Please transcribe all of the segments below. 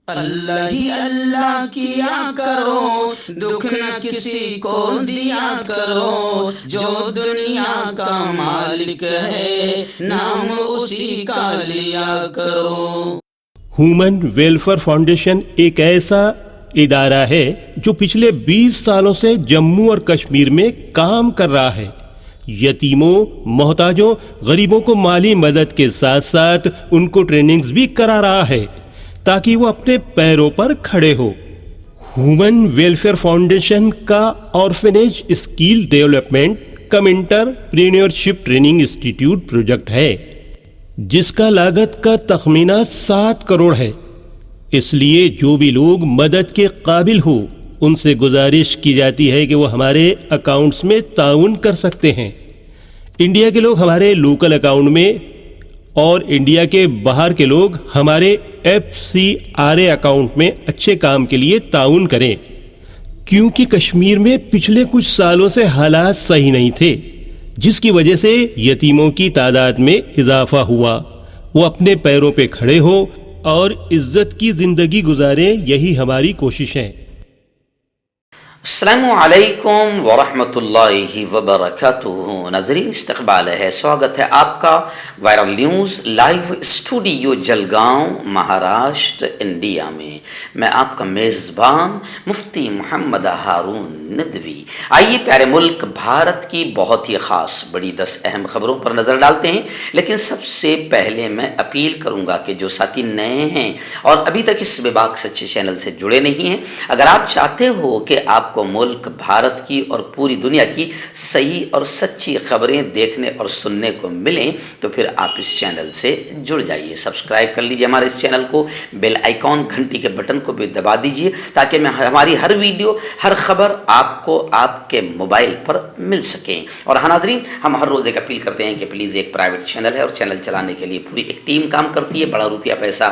اللہ ہی اللہ کیا کرو، دکھ نہ کسی کو دیا کرو، جو دنیا کا مالک ہے نام اسی کا لیا کرو۔ ہیومن ویلفیئر فاؤنڈیشن ایک ایسا ادارہ ہے جو پچھلے 20 سالوں سے جموں اور کشمیر میں کام کر رہا ہے۔ یتیموں، محتاجوں، غریبوں کو مالی مدد کے ساتھ ساتھ ان کو ٹریننگز بھی کرا رہا ہے تاکہ وہ اپنے پیروں پر کھڑے ہو۔ ہیومن ویلفیئر فاؤنڈیشن کا آرفنیج اسکل ڈیولپمنٹ کم انٹرپرینیورشپ ٹریننگ انسٹیٹیوٹ پروجیکٹ ہے جس کا لاگت کا تخمینہ 7 کروڑ ہے۔ اس لیے جو بھی لوگ مدد کے قابل ہو ان سے گزارش کی جاتی ہے کہ وہ ہمارے اکاؤنٹس میں تعاون کر سکتے ہیں۔ انڈیا کے لوگ ہمارے لوکل اکاؤنٹ میں اور انڈیا کے باہر کے لوگ ہمارے FCRA اکاؤنٹ میں اچھے کام کے لیے تعاون کریں، کیونکہ کشمیر میں پچھلے کچھ سالوں سے حالات صحیح نہیں تھے جس کی وجہ سے یتیموں کی تعداد میں اضافہ ہوا۔ وہ اپنے پیروں پہ کھڑے ہو اور عزت کی زندگی گزاریں، یہی ہماری کوشش ہے۔ السلام علیکم ورحمۃ اللہ وبرکاتہ۔ ناظرین، استقبال ہے، سواگت ہے آپ کا viral news live studio Jalgaon, Maharashtra, India میں۔ میں آپ کا میزبان مفتی محمد ہارون ندوی۔ آئیے پیارے ملک بھارت کی بہت ہی خاص بڑی 10 اہم خبروں پر نظر ڈالتے ہیں، لیکن سب سے پہلے میں اپیل کروں گا کہ جو ساتھی نئے ہیں اور ابھی تک اس بے باک سچے چینل سے جڑے نہیں ہیں، اگر آپ چاہتے ہو کہ آپ کو ملک بھارت کی اور پوری دنیا کی صحیح اور سچی خبریں دیکھنے اور سننے کو ملیں تو پھر آپ اس چینل سے جڑ جائیے، سبسکرائب کر لیجئے ہمارے اس چینل کو، بیل آئیکن گھنٹی کے بٹن کو بھی دبا دیجئے تاکہ ہماری ہر ویڈیو، ہر خبر آپ کو آپ کے موبائل پر مل سکیں۔ اور ہاں ناظرین، ہم ہر روز ایک اپیل کرتے ہیں کہ پلیز ایک پرائیویٹ چینل ہے اور چینل چلانے کے لیے پوری ایک ٹیم کام کرتی ہے، بڑا روپیہ پیسہ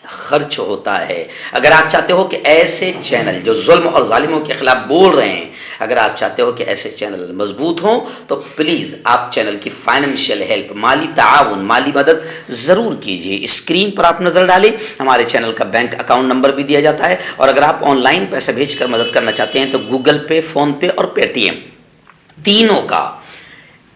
خرچ ہوتا ہے۔ اگر آپ چاہتے ہو کہ ایسے چینل جو ظلم اور ظالموں کے خلاف بول رہے ہیں، اگر آپ چاہتے ہو کہ ایسے چینل مضبوط ہوں تو پلیز آپ چینل کی فائنینشیل ہیلپ، مالی تعاون، مالی مدد ضرور کیجیے۔ اسکرین پر آپ نظر ڈالیں، ہمارے چینل کا بینک اکاؤنٹ نمبر بھی دیا جاتا ہے، اور اگر آپ آن لائن پیسہ بھیج کر مدد کرنا چاہتے ہیں تو گوگل پے، فون پے اور پے ٹی ایم تینوں کا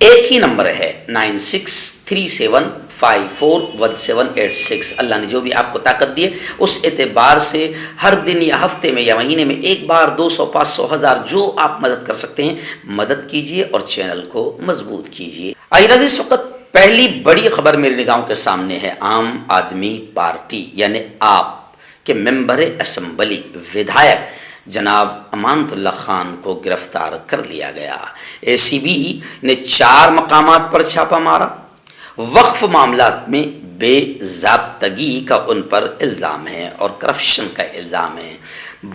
ایک ہی نمبر ہے، 9637541786۔ اللہ نے جو بھی آپ کو طاقت دی ہے اس اعتبار سے ہر دن یا ہفتے میں یا مہینے میں ایک بار 200، 500، 1000 جو آپ مدد کر سکتے ہیں مدد کیجیے اور چینل کو مضبوط کیجیے۔ آئیے ناظرین، اس وقت پہلی بڑی خبر میرے نگاہوں کے سامنے ہے۔ عام آدمی پارٹی یعنی آپ کے ممبر اسمبلی ودھائک جناب امانت اللہ خان کو گرفتار کر لیا گیا۔ ACB نے 4 مقامات پر چھاپا مارا۔ وقف معاملات میں بے ضابطگی کا ان پر الزام ہے اور کرپشن کا الزام ہے۔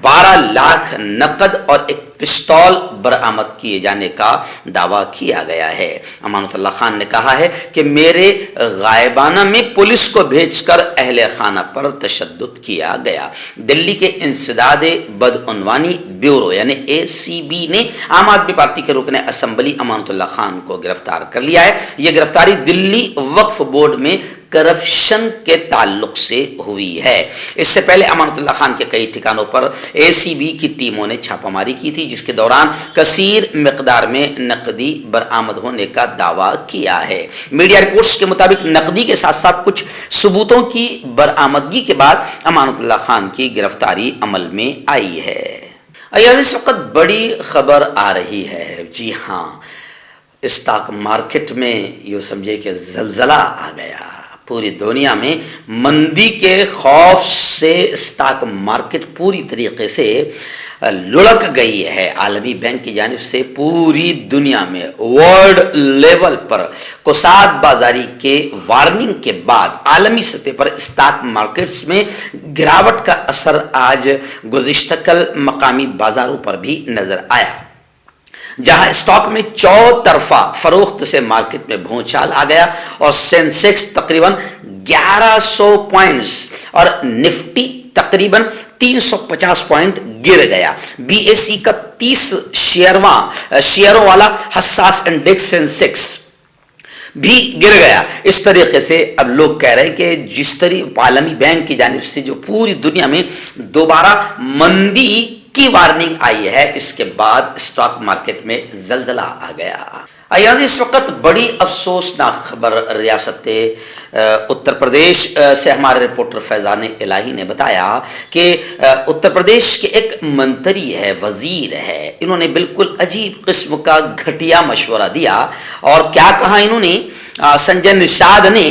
12 لاکھ نقد اور ایک پستول برآمد کیے جانے کا دعویٰ کیا گیا ہے۔ امانت اللہ خان نے کہا ہے کہ میرے غائبانہ میں پولیس کو بھیج کر اہل خانہ پر تشدد کیا گیا۔ دلی کے انسداد بدعنوانی بیورو یعنی ACB نے عام آدمی پارٹی کے رکن اسمبلی امانت اللہ خان کو گرفتار کر لیا ہے۔ یہ گرفتاری دلی وقف بورڈ میں کرپشن کے تعلق سے ہوئی ہے۔ اس سے پہلے امانت اللہ خان کے کئی ٹھکانوں پر ACB کی ٹیموں نے چھاپہ ماری کی تھی، جس کے دوران کثیر مقدار میں نقدی برآمد ہونے کا دعویٰ کیا ہے۔ میڈیا رپورٹس کے مطابق نقدی کے ساتھ ساتھ کچھ ثبوتوں کی برآمدگی کے بعد امانت اللہ خان کی گرفتاری عمل میں آئی ہے۔ اس وقت بڑی خبر آ رہی ہے، جی ہاں، اسٹاک مارکیٹ میں یوں سمجھے کہ زلزلہ آ گیا۔ پوری دنیا میں مندی کے خوف سے اسٹاک مارکیٹ پوری طریقے سے لڑک گئی ہے۔ عالمی بینک کی جانب سے پوری دنیا میں ورلڈ لیول پر کساد بازاری کے وارننگ کے بعد عالمی سطح پر اسٹاک مارکیٹس میں گراوٹ کا اثر آج گزشتہ کل مقامی بازاروں پر بھی نظر آیا، جہاں اسٹاک میں چوطرفہ فروخت سے مارکیٹ میں بھونچال آ گیا اور سینسیکس تقریباً 1100 پوائنٹس اور نفٹی تقریباً 350 پوائنٹ گر گیا۔ BSE کا 30 شیئروں والا حساس انڈیکس سینسیکس بھی گر گیا. اس طریقے سے اب لوگ کہہ رہے ہیں کہ جس طرح عالمی بینک کی جانب سے جو پوری دنیا میں دوبارہ مندی کی وارننگ آئی ہے، اس کے بعد اسٹاک مارکیٹ میں زلزلہ آ گیا. اس وقت بڑی افسوسناک خبر ریاست اتر پردیش سے ہمارے رپورٹر فیضان الہی نے بتایا کہ اتر پردیش کے ایک منتری ہے، وزیر ہے، انہوں نے بالکل عجیب قسم کا گھٹیا مشورہ دیا. اور کیا کہا انہوں نے؟ سنجے نشاد نے،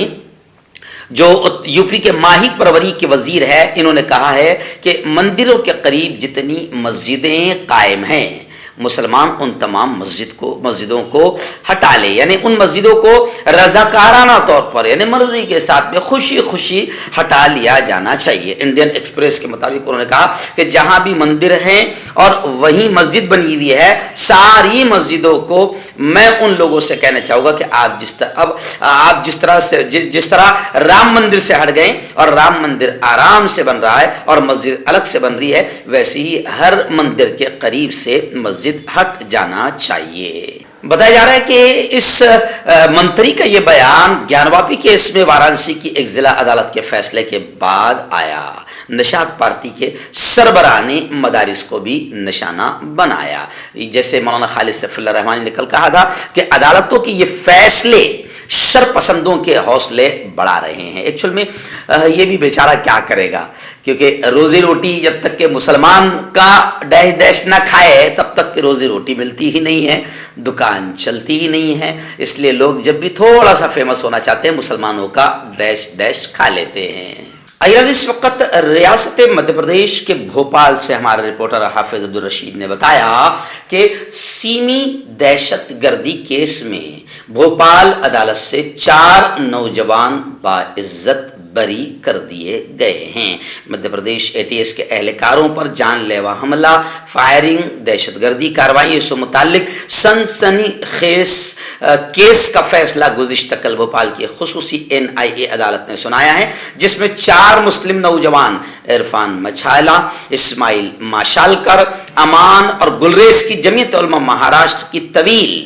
جو یو پی کے ماہی پروری کے وزیر ہے، انہوں نے کہا ہے کہ مندروں کے قریب جتنی مسجدیں قائم ہیں، مسلمان ان تمام مسجدوں کو ہٹا لے، یعنی ان مسجدوں کو رضاکارانہ طور پر، یعنی مرضی کے ساتھ میں خوشی خوشی ہٹا لیا جانا چاہیے. انڈین ایکسپریس کے مطابق انہوں نے کہا کہ جہاں بھی مندر ہیں اور وہیں مسجد بنی ہوئی ہے، ساری مسجدوں کو میں ان لوگوں سے کہنا چاہوں گا کہ آپ جس طرح رام مندر سے ہٹ گئے اور رام مندر آرام سے بن رہا ہے اور مسجد الگ سے بن رہی ہے، ویسے ہی ہر مندر کے قریب سے مسجد ہٹ جانا چاہیے. بتایا جا رہا ہے کہ اس منتری کا یہ بیان گیانواپی کیس میں وارانسی کی ایک ضلع عدالت کے فیصلے کے بعد آیا. نشاد پارٹی کے سربراہ نے مدارس کو بھی نشانہ بنایا. جیسے مولانا خالد سیف اللہ رحمانی نے کل کہا تھا کہ عدالتوں کی یہ فیصلے شرپسندوں کے حوصلے بڑھا رہے ہیں. ایکچوئل میں یہ بھی بیچارہ کیا کرے گا، کیونکہ روزی روٹی جب تک کہ مسلمان کا ڈیش ڈیش نہ کھائے تب تک کہ روزی روٹی ملتی ہی نہیں ہے، دکان چلتی ہی نہیں ہے. اس لیے لوگ جب بھی تھوڑا سا فیمس ہونا چاہتے ہیں، مسلمانوں کا ڈیش ڈیش کھا لیتے ہیں. اس وقت ریاست مدھیہ پردیش کے بھوپال سے ہمارے رپورٹر حافظ عبدالرشید نے بتایا کہ سیمی دہشت گردی کیس میں بھوپال عدالت سے 4 نوجوان باعزت بری کر دیے گئے ہیں. مدھیہ پردیش ATS کے اہلکاروں پر جان لیوا حملہ، فائرنگ، دہشت گردی کارروائی سے متعلق سنسنی خیز کیس کا فیصلہ گزشتہ کل بھوپال کی خصوصی NIA عدالت نے سنایا ہے، جس میں 4 مسلم نوجوان عرفان مچھالا، اسماعیل ماشالکر، امان اور گلریز کی جمعیت علماء مہاراشٹر کی طویل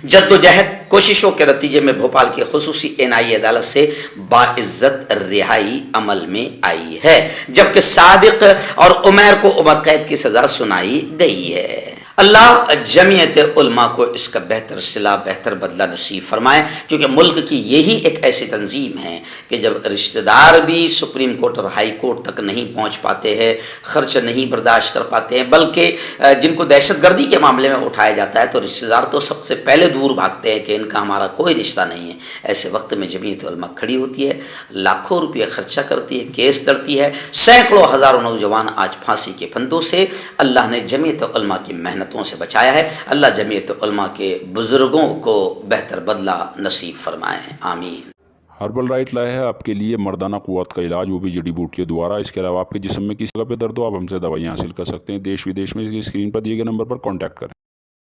جدوجہد کوششوں کے نتیجے میں بھوپال کی خصوصی NIA عدالت سے باعزت رہائی عمل میں آئی ہے، جبکہ صادق اور عمیر کو عمر قید کی سزا سنائی گئی ہے. اللہ جمعیت علماء کو اس کا بہتر صلہ، بہتر بدلہ نصیب فرمائے، کیونکہ ملک کی یہی ایک ایسی تنظیم ہے کہ جب رشتہ دار بھی سپریم کورٹ اور ہائی کورٹ تک نہیں پہنچ پاتے ہیں، خرچ نہیں برداشت کر پاتے ہیں، بلکہ جن کو دہشت گردی کے معاملے میں اٹھایا جاتا ہے تو رشتہ دار تو سب سے پہلے دور بھاگتے ہیں کہ ان کا ہمارا کوئی رشتہ نہیں ہے. ایسے وقت میں جمعیت علماء کھڑی ہوتی ہے، لاکھوں روپے خرچہ کرتی ہے، کیس لڑتی ہے، سینکڑوں ہزاروں نوجوان آج پھانسی کے پھندوں سے. اللہ نے جمعیت علماء کی محنتوں سے بچایا ہے. اللہ جمعیت علماء کے بزرگوں کو بہتر بدلہ نصیب فرمائے، آمین. ہربل رائٹ لائے ہے آپ کے لیے مردانہ قوت کا علاج، وہ بھی جڑی بوٹیوں دوارا. اس کے علاوہ آپ کے جسم میں کسی جگہ پہ درد ہو، آپ ہم سے دوائیاں حاصل کر سکتے ہیں. دیش ودیش میں اسکرین پر دیے گئے نمبر پر کانٹیکٹ کریں.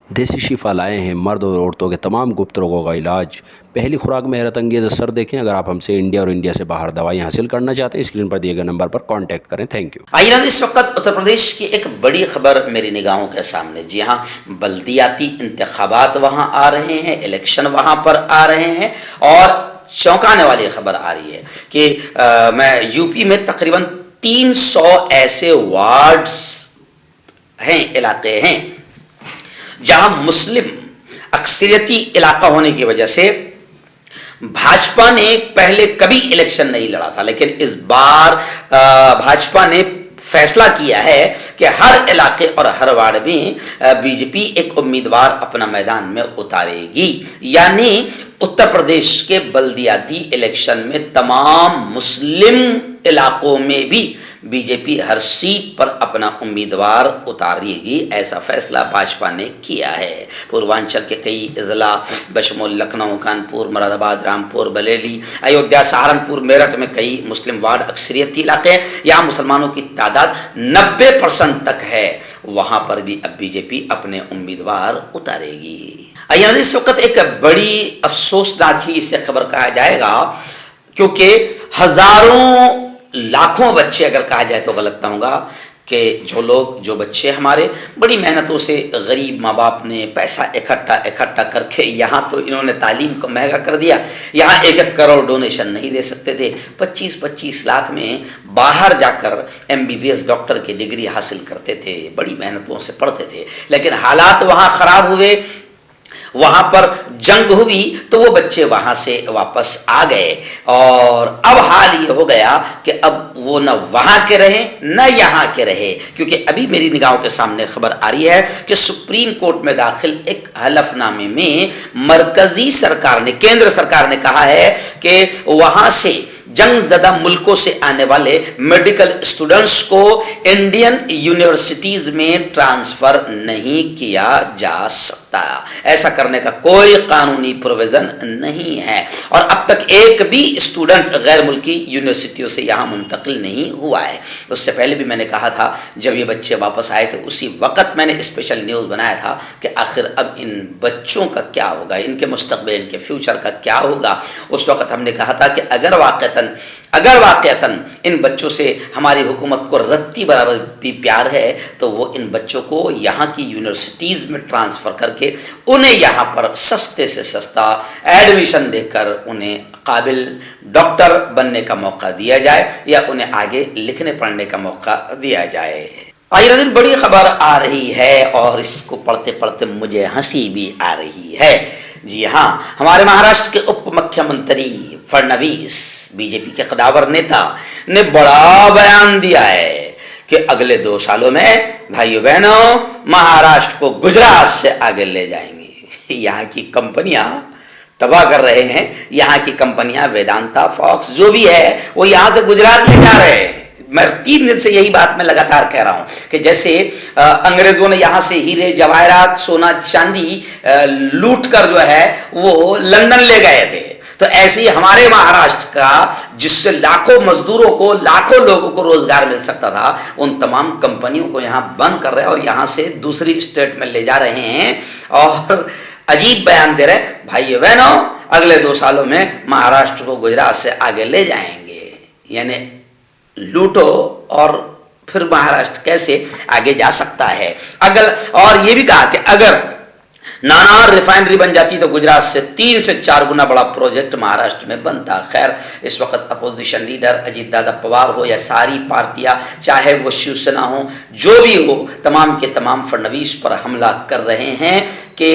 دیسی شفا لائے ہیں مرد اور عورتوں کے تمام گپت روگوں کا علاج. پہلی خوراک میں حیرت انگیز اثر دیکھیں. اگر آپ ہم سے انڈیا اور انڈیا سے باہر دوائیں حاصل کرنا چاہتے ہیں، اسکرین پر دیے گئے نمبر پر کانٹیکٹ کریں. Thank you. اس وقت اتر پردیش کی ایک بڑی خبر میری نگاہوں کے سامنے. جی ہاں، بلدیاتی انتخابات وہاں آ رہے ہیں، الیکشن وہاں پر آ رہے ہیں، اور چونکانے والی خبر آ رہی ہے کہ میں یو پی میں تقریباً 300 ایسے وارڈز ہیں، علاقے ہیں جہاں مسلم اکثریتی علاقہ ہونے کی وجہ سے بھاجپا نے پہلے کبھی الیکشن نہیں لڑا تھا، لیکن اس بار بھاجپا نے فیصلہ کیا ہے کہ ہر علاقے اور ہر وارڈ میں بی جے پی ایک امیدوار اپنا میدان میں اتارے گی. یعنی اتر پردیش کے بلدیاتی الیکشن میں تمام مسلم علاقوں میں بھی بی جے پی ہر سیٹ پر اپنا امیدوار اتارے گی. ایسا فیصلہ بھاجپا نے کیا ہے. پوروانچل کے کئی اضلاع بشمول لکھنؤ، کانپور، مراد آباد، رامپور، بریلی، ایودھیا، سہارنپور، میرٹھ میں کئی مسلم وارڈ اکثریتی علاقے ہیں. یہاں مسلمانوں کی تعداد 90% تک ہے. وہاں پر بھی اب بی جے پی اپنے امیدوار اتارے گی. اس وقت ایک بڑی افسوسناک ہی سے خبر کہا جائے گا، کیونکہ ہزاروں لاکھوں بچے، اگر کہا جائے تو غلط نہ ہوگا، کہ جو بچے ہمارے بڑی محنتوں سے غریب ماں باپ نے پیسہ اکٹھا کر کے یہاں تو انہوں نے تعلیم کو مہنگا کر دیا، یہاں 1 کروڑ ڈونیشن نہیں دے سکتے تھے، 25 لاکھ میں باہر جا کر MBBS ڈاکٹر کی ڈگری حاصل کرتے تھے، بڑی محنتوں سے پڑھتے تھے، لیکن حالات وہاں خراب ہوئے، وہاں پر جنگ ہوئی تو وہ بچے وہاں سے واپس آ گئے، اور اب حال یہ ہو گیا کہ اب وہ نہ وہاں کے رہے نہ یہاں کے رہے، کیونکہ ابھی میری نگاہوں کے سامنے خبر آ رہی ہے کہ سپریم کورٹ میں داخل ایک حلف نامے میں مرکزی سرکار نے، کیندر سرکار نے کہا ہے کہ وہاں سے جنگ زدہ ملکوں سے آنے والے میڈیکل اسٹوڈنٹس کو انڈین یونیورسٹیز میں ٹرانسفر نہیں کیا جا سکتا، ایسا کرنے کا کوئی قانونی پروویژن نہیں ہے، اور اب تک ایک بھی اسٹوڈنٹ غیر ملکی یونیورسٹیوں سے یہاں منتقل نہیں ہوا ہے۔ اس سے پہلے بھی میں نے کہا تھا، جب یہ بچے واپس آئے تھے اسی وقت میں نے اسپیشل نیوز بنایا تھا کہ آخر اب ان بچوں کا کیا ہوگا، ان کے مستقبل، ان کے فیوچر کا کیا ہوگا۔ اس وقت ہم نے کہا تھا کہ اگر واقعتاً ان بچوں سے ہماری حکومت کو رتی برابر بھی پیار ہے تو وہ ان بچوں کو یہاں کی یونیورسٹیز میں ٹرانسفر کر کے انہیں یہاں پر سستے سے سستا ایڈمیشن دے کر انہیں قابل ڈاکٹر بننے کا موقع دیا جائے، یا انہیں آگے لکھنے پڑھنے کا موقع دیا جائے۔ آج دن بڑی خبر آ رہی ہے اور اس کو پڑھتے پڑھتے مجھے ہنسی بھی آ رہی ہے۔ جی ہاں، ہمارے مہاراشٹر کے اپ مکھیہ منتری فڈنویس، BJP کے قداور نیتا، نے بڑا بیان دیا ہے کہ اگلے 2 سالوں میں بھائیو بہنوں مہاراشٹر کو گجرات سے آگے لے جائیں گے۔ یہاں کی کمپنیاں تباہ کر رہے ہیں، یہاں کی کمپنیاں ویدانتا، فاکس جو بھی ہے وہ یہاں سے گجرات لے جا رہے ہیں۔ میں 3 دن سے یہی بات میں لگاتار کہہ رہا ہوں کہ جیسے انگریزوں نے یہاں سے ہیرے جواہرات سونا چاندی لوٹ کر جو ہے وہ لندن لے گئے تھے، تو ایسے ہی ہمارے مہاراشٹر کا جس سے لاکھوں مزدوروں کو، لاکھوں لوگوں کو روزگار مل سکتا تھا، ان تمام کمپنیوں کو یہاں بند کر رہے ہیں اور یہاں سے دوسری اسٹیٹ میں لے جا رہے ہیں، اور عجیب بیان دے رہے ہیں۔ بھائی بہنوں اگلے 2 سالوں میں مہاراشٹر کو گجرات سے آگے لے جائیں گے، یعنی لوٹو اور پھر مہاراشٹر کیسے آگے جا سکتا ہے۔ اور یہ بھی کہا کہ اگر نانار ریفائنری بن جاتی تو گجرات سے 3 سے 4 گنا بڑا پروجیکٹ مہاراشٹر میں بنتا۔ خیر، اس وقت اپوزیشن لیڈر اجیت دادا پوار ہو یا ساری پارٹیاں، چاہے وہ شیو سینا ہو، جو بھی ہو، تمام کے تمام فڈنویس پر حملہ کر رہے ہیں کہ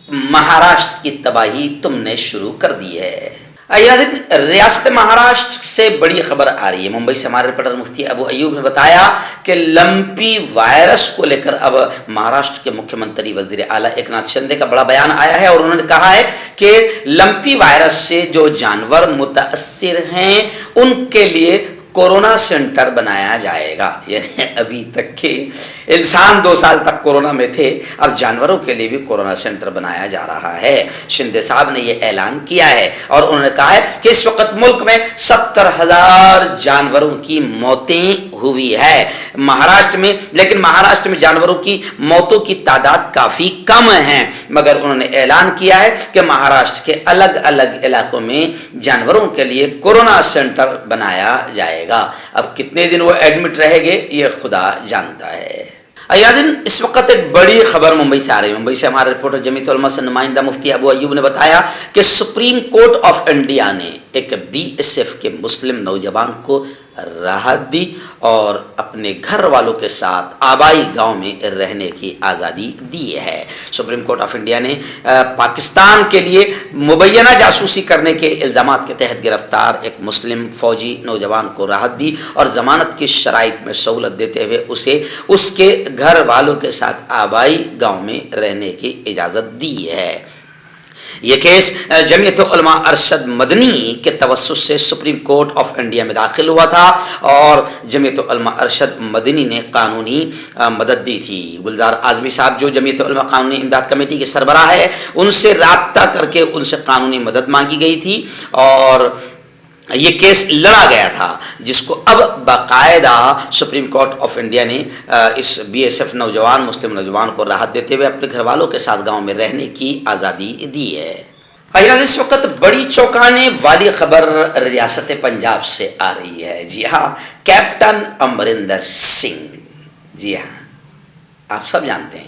مہاراشٹر کی تباہی تم نے شروع کر دی ہے۔ ریاست مہاراشٹر سے بڑی خبر آ رہی ہے۔ ممبئی سے ہمارے رپورٹر مفتی ابو ایوب نے بتایا کہ لمپی وائرس کو لے کر اب مہاراشٹر کے مکھیہ منتری وزیر اعلیٰ ایکناتھ شندے کا بڑا بیان آیا ہے، اور انہوں نے کہا ہے کہ لمپی وائرس سے جو جانور متاثر ہیں ان کے لیے کورونا سینٹر بنایا جائے گا۔ یعنی ابھی تک کے انسان 2 سال تک کورونا میں تھے، اب جانوروں کے لیے بھی کورونا سینٹر بنایا جا رہا ہے۔ شندے صاحب نے یہ اعلان کیا ہے، اور انہوں نے کہا ہے کہ اس وقت ملک میں 70,000 جانوروں کی موتیں ہوئی ہے مہاراشٹر میں، لیکن مہاراشٹر میں جانوروں کی موتوں کی تعداد کافی کم ہے، مگر انہوں نے اعلان کیا ہے کہ مہاراشٹر کے الگ الگ علاقوں میں جانوروں کے لیے کورونا سینٹر بنایا جائے گا۔ اب کتنے دن وہ ایڈمٹ رہے گے یہ خدا جانتا ہے۔ ایادن اس وقت ایک بڑی خبر ممبئی سے آ رہی ہے۔ ممبئی سے ہمارے رپورٹر جمیعت علماء سے نمائندہ مفتی ابو ایوب نے بتایا کہ سپریم کورٹ آف انڈیا نے ایک BSF کے مسلم نوجوان کو راحت دی اور اپنے گھر والوں کے ساتھ آبائی گاؤں میں رہنے کی آزادی دی ہے۔ سپریم کورٹ آف انڈیا نے پاکستان کے لیے مبینہ جاسوسی کرنے کے الزامات کے تحت گرفتار ایک مسلم فوجی نوجوان کو راحت دی اور ضمانت کی شرائط میں سہولت دیتے ہوئے اسے اس کے گھر والوں کے ساتھ آبائی گاؤں میں رہنے کی اجازت دی ہے۔ یہ کیس جمعیت علماء ارشد مدنی کے توسط سے سپریم کورٹ آف انڈیا میں داخل ہوا تھا، اور جمعیت علماء ارشد مدنی نے قانونی مدد دی تھی۔ گلزار اعظمی صاحب جو جمعیت علماء قانونی امداد کمیٹی کے سربراہ ہے، ان سے رابطہ کر کے ان سے قانونی مدد مانگی گئی تھی، اور یہ کیس لڑا گیا تھا، جس کو اب باقاعدہ سپریم کورٹ آف انڈیا نے اس BSF نوجوان مسلم نوجوان کو راحت دیتے ہوئے اپنے گھر والوں کے ساتھ گاؤں میں رہنے کی آزادی دی ہے۔ اس وقت بڑی چونکانے والی خبر ریاست پنجاب سے آ رہی ہے۔ جی ہاں، کیپٹن امریندر سنگھ جی ہاں، آپ سب جانتے ہیں،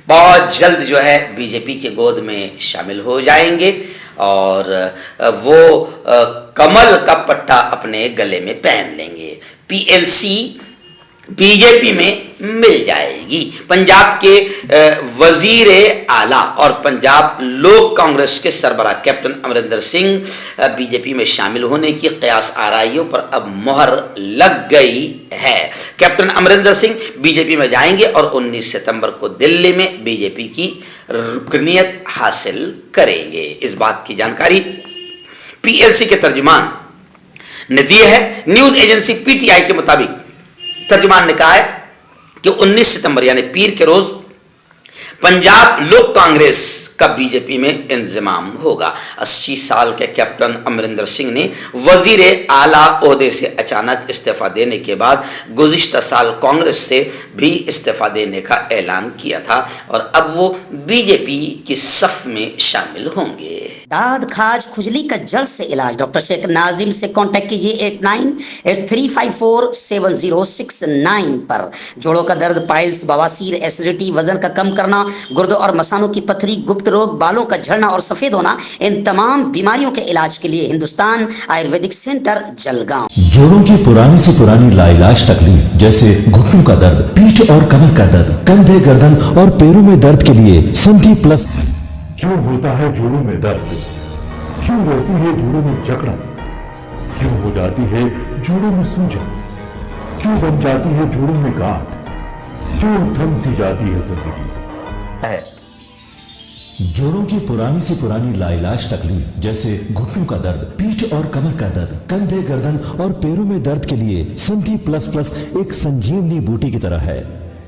بہت جلد جو ہے بی جے پی کے گود میں شامل ہو جائیں گے اور وہ کمل کا پٹا اپنے گلے میں پہن لیں گے. P L C B J پی میں مل جائے گی. پنجاب کے وزیر اعلیٰ اور پنجاب لوک کانگریس کے سربراہ captain Amrinder Singh B J پی میں شامل ہونے کی قیاس آرائیوں پر اب مہر لگ گئی ہے. Captain Amrinder Singh B J پی میں جائیں گے اور 19 ستمبر کو دلی میں بی جے پی کی رکنیت حاصل کریں گے. اس بات کی جانکاری پی ایل سی کے ترجمان نے دی ہے. News agency P T I کے مطابق ترجمان نے کہا ہے کہ 19 ستمبر یعنی پیر کے روز پنجاب لوک کانگریس کا بی جے پی میں انضمام ہوگا. 80 سال کے کیپٹن امرندر سنگھ نے وزیر اعلیٰ عہدے سے اچانک استعفیٰ دینے کے بعد گزشتہ سال کانگریس سے بھی استعفیٰ دینے کا اعلان کیا تھا اور اب وہ بی جے پی کی صف میں شامل ہوں گے. داد کھاج کھجلی کا جلد سے علاج ڈاکٹر شیخ ناظم سے کانٹیکٹ کیجیے 8983547069 پر. جوڑوں کا درد، پائلز، بواسیر، ایسیڈیٹی، وزن کا کم کرنا، گردوں اور مثانوں کی پتھری، گپت روگ، بالوں کا جھڑنا اور سفید ہونا، ان تمام بیماریوں کے علاج کے لیے ہندوستان آیورویدک سینٹر جلگاؤں. جوڑوں کی پرانی سے پرانی لا علاج تکلیف جیسے گھٹنوں کا درد، پیٹھ اور کمر کا درد، کندھے، گردن اور پیروں میں درد کے لیے سنٹی پلس. کیوں ہوتا ہے جوڑوں میں درد؟ کیوں رہتی ہے جوڑوں میں جکڑن؟ کیوں ہو جاتی ہے جوڑوں میں سوجن؟ کیوں بن جاتی ہے جوڑوں میں گاٹھ؟ کیوں تھم سی جاتی ہے زندگی؟ جوڑوں کی پرانی سے پرانی لا علاج تکلیف جیسے گھٹنوں کا درد، پیٹھ اور کمر کا درد، کندھے، گردن اور پیروں میں درد کے لیے سنٹی پلس پلس ایک سنجیونی بوٹی کی طرح ہے،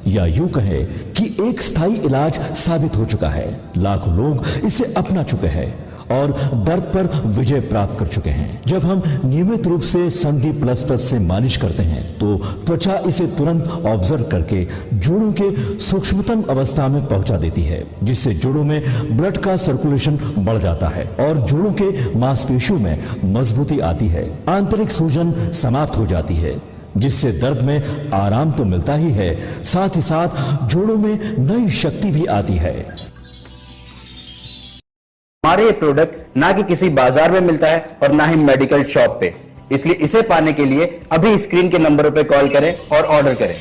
یا یوں کہے کہ ایک استھائی علاج ثابت ہو چکا ہے. لاکھوں لوگ اسے اپنا چکے ہیں اور درد پر وجے پراپت کر چکے ہیں. جب ہم نیمت روپ سے سندھی پلس پلس سے مالش کرتے ہیں تو توچا اسے ترنت آبزرو کر کے جوڑوں کے سوکشمتم اوستھا میں پہنچا دیتی ہے، جس سے جوڑوں میں بلڈ کا سرکولیشن بڑھ جاتا ہے اور جوڑوں کے ماس پیشیوں میں مضبوطی آتی ہے. آنترک سوجن سماپت ہو جاتی ہے، جس سے درد میں آرام تو ملتا ہی ہے، ساتھ ہی ساتھ جوڑوں میں نئی شکتی بھی آتی ہے. ہمارے یہ پروڈکٹ نہ کہ کسی بازار میں ملتا ہے اور نہ ہی میڈیکل شاپ پہ، اس لیے اسے پانے کے لیے ابھی اسکرین کے نمبروں پہ کال کریں اور آرڈر کریں.